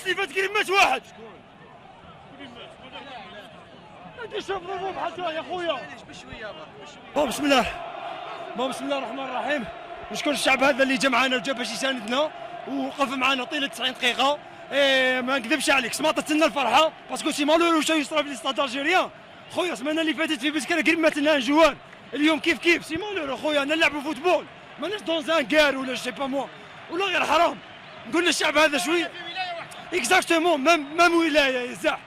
اللي فات كريم مات واحد. انت شوف ضربوا بحال يا خويا. بسم الله الرحمن الرحيم. نشكر الشعب هذا اللي جا معنا وجا باش يساندنا ووقف معنا طيله 90 دقيقه. ما نكذبش عليك، سمعت لنا الفرحه باسكو سي مالورو واش يصرا في الاستاد الجيريان. خويا السمانه اللي فاتت في بسكره كريم مات لنا جوان، اليوم كيف سي مالورو خويا. انا نلعبوا فوتبول ماناش دون زان كار ولا جو سي با موا ولا غير حرام. نقول للشعب هذا شويه اكزاكتومون مام ولايه يزاح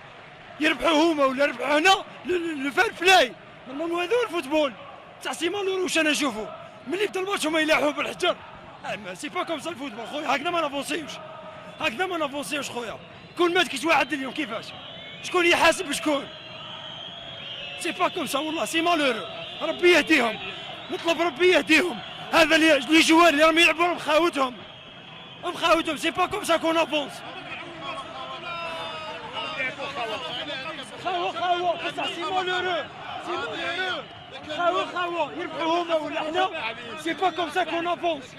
يربحوا هما ولا يربحوا هنا لو فير بلاي. نورمالمون هذا هو الفوتبول تاع سي مالورو. واش انا نشوفوا ملي بدا الماتش هما يلاحوا بالحجر. سي با كوم سا الفوتبول خويا. هكذا ما نافونسيوش خويا. كون مات كيش واحد اليوم كيفاش شكون يحاسب شكون؟ سي با كوم سا والله. سي مالورو ربي يهديهم، نطلب ربي يهديهم. هذا لي جوار اللي راهم يلعبوا مخاوتهم سي با كوم سا كون افونس. خاوة بصح سي مالورو خاوة يربحوا هما ولا حنا. سي با كوم سا كون افونس.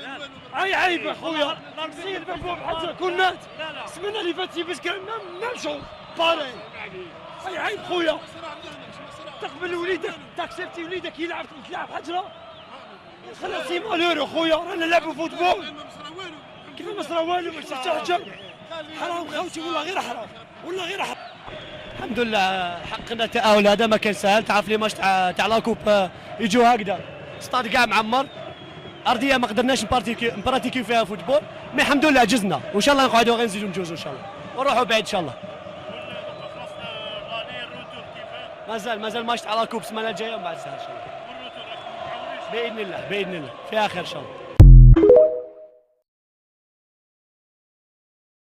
عيب خويا. السيد بابو بحال كون مات السمانه اللي فاتت باش كان ميم شوز باري. عيب خويا. تقبل وليدك تاكسبتي وليدك يلعب حجره. خلاص سي مالورو خويا. رانا نلعبوا فوتبول كيف ما صرا والو باش تحجر. حرام خوتي والله غير حرام. الحمد لله حقنا التأهل. هذا ما كان سهل. تعرف لي ماتش تاع لاكوب يجوا هكذا ستاد كاع معمر، ارضيه ما قدرناش نبراتيكيو فيها فوتبول. مي الحمد لله جزنا وان شاء الله نقعدوا غير نزيدوا نجوزوا ان شاء الله ونروحوا بعيد ان شاء الله. مازال ماتش تاع لاكوب السمانه الجايه ومن بعد سهل ان شاء الله باذن الله فيها خير ان شاء الله.